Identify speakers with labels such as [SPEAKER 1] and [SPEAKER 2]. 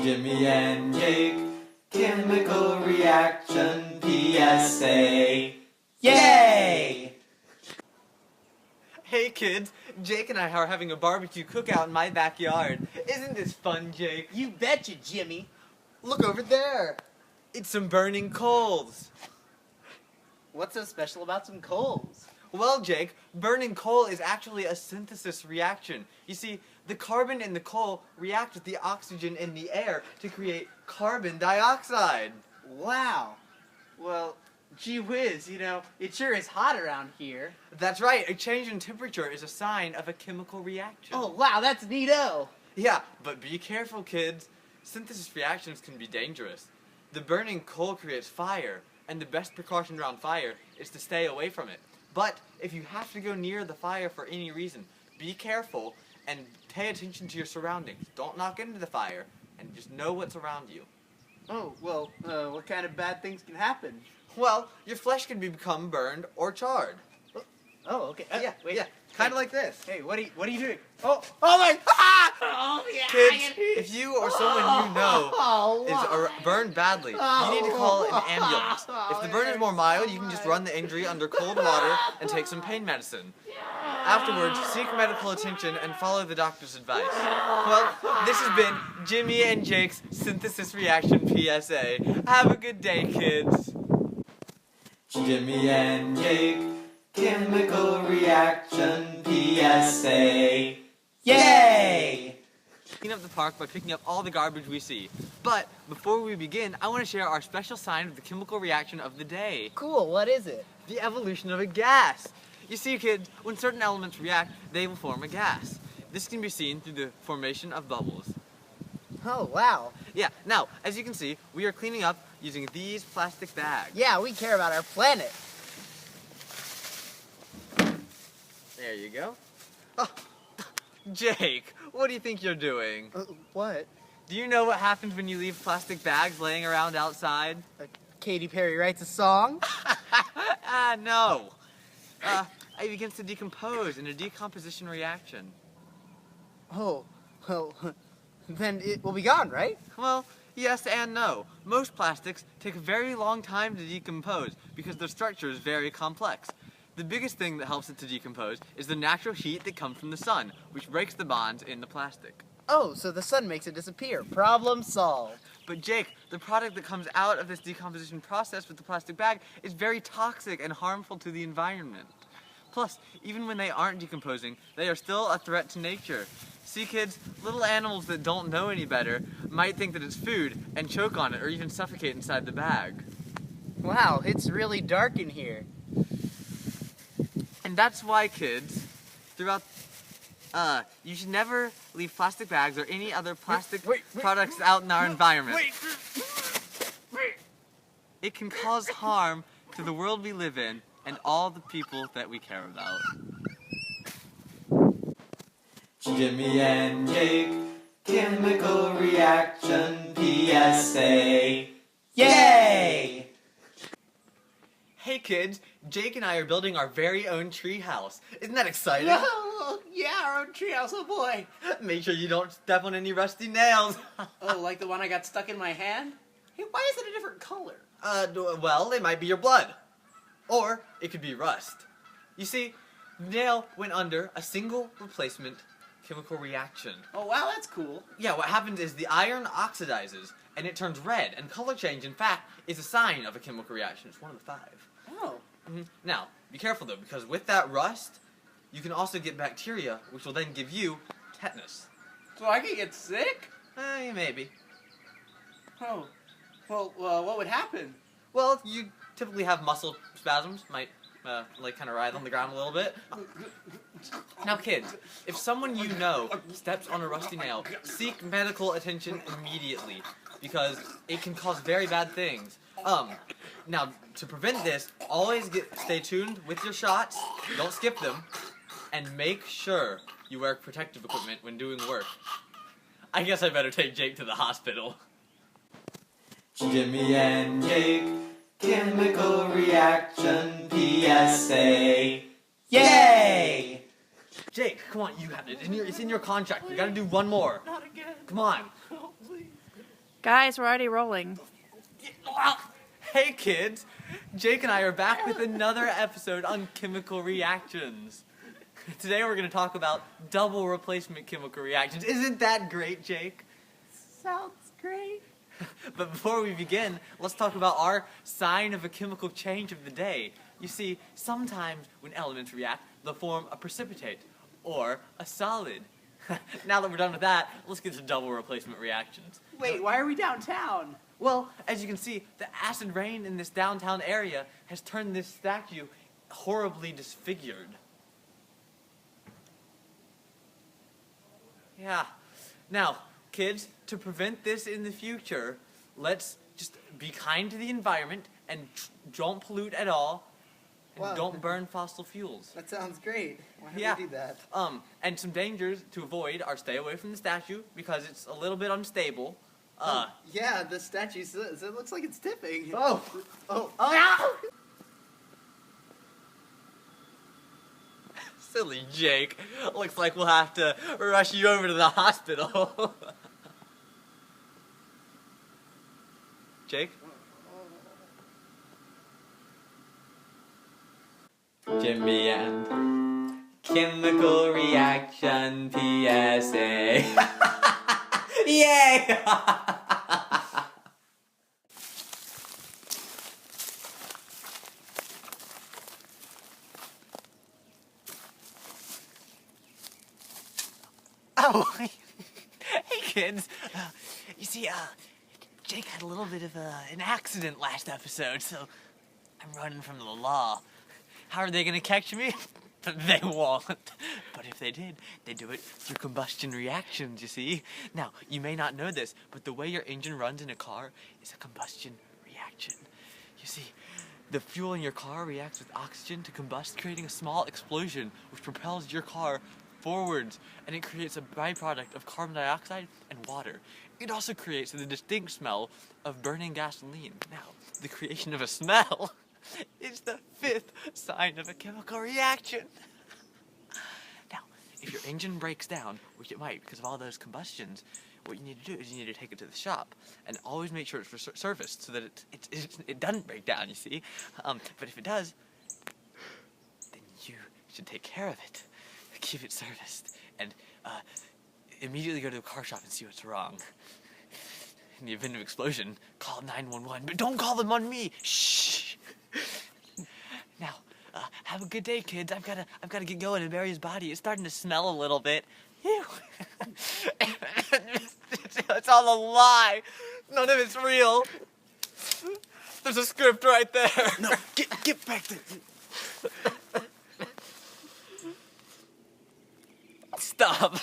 [SPEAKER 1] Jimmy and Jake, chemical reaction PSA. Yay!
[SPEAKER 2] Hey kids, Jake and I are having a barbecue cookout in my backyard. Isn't this fun, Jake?
[SPEAKER 3] You betcha, Jimmy.
[SPEAKER 2] Look over there. It's some burning coals.
[SPEAKER 3] What's so special about some coals?
[SPEAKER 2] Well, Jake, burning coal is actually a synthesis reaction. You see, the carbon in the coal react with the oxygen in the air to create carbon dioxide.
[SPEAKER 3] Wow. Well, gee whiz, it sure is hot around here.
[SPEAKER 2] That's right, a change in temperature is a sign of a chemical reaction.
[SPEAKER 3] Oh, wow, that's neato.
[SPEAKER 2] Yeah, but be careful, kids. Synthesis reactions can be dangerous. The burning coal creates fire, and the best precaution around fire is to stay away from it. But if you have to go near the fire for any reason, be careful and pay attention to your surroundings. Don't knock into the fire, and just know what's around you.
[SPEAKER 3] Oh, well, what kind of bad things can happen?
[SPEAKER 2] Well, your flesh can become burned or charred.
[SPEAKER 3] Oh, okay. Wait.
[SPEAKER 2] Yeah, kind of like this.
[SPEAKER 3] Hey, what are you doing? Oh my! Oh, yeah.
[SPEAKER 2] Kids, if you or someone you know is burned badly, you need to call an ambulance. If the burn is more mild, you can just run the injury under cold water and take some pain medicine. Afterwards, seek medical attention and follow the doctor's advice. Well, this has been Jimmy and Jake's Synthesis Reaction PSA. Have a good day, kids.
[SPEAKER 1] Jimmy and Jake, chemical reaction PSA. Yay!
[SPEAKER 2] Clean up the park by picking up all the garbage we see. But before we begin, I want to share our special sign of the chemical reaction of the day.
[SPEAKER 3] Cool, what is it?
[SPEAKER 2] The evolution of a gas. You see, kids, when certain elements react, they will form a gas. This can be seen through the formation of bubbles.
[SPEAKER 3] Oh, wow.
[SPEAKER 2] Yeah, now, as you can see, we are cleaning up using these plastic bags.
[SPEAKER 3] Yeah, we care about our planet.
[SPEAKER 2] There you go. Oh, Jake, what do you think you're doing?
[SPEAKER 3] What?
[SPEAKER 2] Do you know what happens when you leave plastic bags laying around outside?
[SPEAKER 3] Katy Perry writes a song?
[SPEAKER 2] No. It begins to decompose in a decomposition reaction.
[SPEAKER 3] Oh, well, then it will be gone, right?
[SPEAKER 2] Well, yes and no. Most plastics take a very long time to decompose because their structure is very complex. The biggest thing that helps it to decompose is the natural heat that comes from the sun, which breaks the bonds in the plastic.
[SPEAKER 3] Oh, so the sun makes it disappear. Problem solved.
[SPEAKER 2] But Jake, the product that comes out of this decomposition process with the plastic bag is very toxic and harmful to the environment. Plus, even when they aren't decomposing, they are still a threat to nature. See, kids, little animals that don't know any better might think that it's food and choke on it or even suffocate inside the bag.
[SPEAKER 3] Wow, it's really dark in here.
[SPEAKER 2] And that's why, kids, you should never leave plastic bags or any other plastic products out in our environment. It can cause harm to the world we live in and all the people that we care about.
[SPEAKER 1] Jimmy and Jake, chemical reaction PSA. Yay!
[SPEAKER 2] Hey kids, Jake and I are building our very own tree house. Isn't that exciting?
[SPEAKER 3] Oh, yeah, our own treehouse, oh boy.
[SPEAKER 2] Make sure you don't step on any rusty nails.
[SPEAKER 3] Oh, like the one I got stuck in my hand? Hey, why is it a different color?
[SPEAKER 2] Well, it might be your blood. Or it could be rust. You see, the nail went under a single replacement chemical reaction.
[SPEAKER 3] Oh, wow, that's cool.
[SPEAKER 2] Yeah, what happens is the iron oxidizes and it turns red, and color change, in fact, is a sign of a chemical reaction. It's one of the 5.
[SPEAKER 3] Oh.
[SPEAKER 2] Now, be careful though, because with that rust, you can also get bacteria, which will then give you tetanus.
[SPEAKER 3] So I could get sick?
[SPEAKER 2] Maybe.
[SPEAKER 3] Oh. Well, what would happen?
[SPEAKER 2] Well, you typically have muscle spasms, might kind of writhe on the ground a little bit. Now kids, if someone you know steps on a rusty nail, seek medical attention immediately, because it can cause very bad things. Now, to prevent this, always stay tuned with your shots, don't skip them, and make sure you wear protective equipment when doing work. I guess I better take Jake to the hospital.
[SPEAKER 1] Jimmy and Jake, chemical reaction PSA. Yay!
[SPEAKER 2] Jake, come on, you have it. It's in your contract. You gotta do one more.
[SPEAKER 3] Not again.
[SPEAKER 2] Come on.
[SPEAKER 3] Oh, please.
[SPEAKER 4] Guys, we're already rolling.
[SPEAKER 2] Hey kids, Jake and I are back with another episode on chemical reactions. Today we're going to talk about double replacement chemical reactions. Isn't that great, Jake?
[SPEAKER 3] Sounds great.
[SPEAKER 2] But before we begin, let's talk about our sign of a chemical change of the day. You see, sometimes when elements react, they'll form a precipitate, or a solid. Now that we're done with that, let's get to double replacement reactions.
[SPEAKER 3] Wait, why are we downtown?
[SPEAKER 2] Well, as you can see, the acid rain in this downtown area has turned this statue horribly disfigured. Yeah. Now, kids, to prevent this in the future, let's just be kind to the environment and don't pollute at all. And
[SPEAKER 3] Wow.
[SPEAKER 2] don't burn fossil fuels.
[SPEAKER 3] That sounds great. Why don't
[SPEAKER 2] Yeah.
[SPEAKER 3] we do that?
[SPEAKER 2] And some dangers to avoid are stay away from the statue because it's a little bit unstable.
[SPEAKER 3] Yeah, the statue, it looks like it's tipping.
[SPEAKER 2] Oh!
[SPEAKER 3] Oh!
[SPEAKER 2] Silly Jake. Looks like we'll have to rush you over to the hospital. Jake?
[SPEAKER 1] Jimmy and chemical reaction PSA. Yay!
[SPEAKER 2] Oh, hey kids. You see, Jake had a little bit of an accident last episode, so I'm running from the law. How are they gonna catch me? They won't. But if they did, they'd do it through combustion reactions, you see? Now, you may not know this, but the way your engine runs in a car is a combustion reaction. You see, the fuel in your car reacts with oxygen to combust, creating a small explosion which propels your car forwards, and it creates a byproduct of carbon dioxide and water. It also creates the distinct smell of burning gasoline. Now, the creation of a smell is the fifth sign of a chemical reaction. Now, if your engine breaks down, which it might because of all those combustions, what you need to do is you need to take it to the shop and always make sure it's serviced so that it doesn't break down, you see. But if it does, then you should take care of it. Keep it serviced and immediately go to the car shop and see what's wrong. In the event of explosion, call 911, but don't call them on me. Shh. Now, have a good day, kids. I've gotta get going and bury his body. It's starting to smell a little bit. Ew. It's all a lie. None of it's real. There's a script right there.
[SPEAKER 3] No, get back there.
[SPEAKER 2] Stop.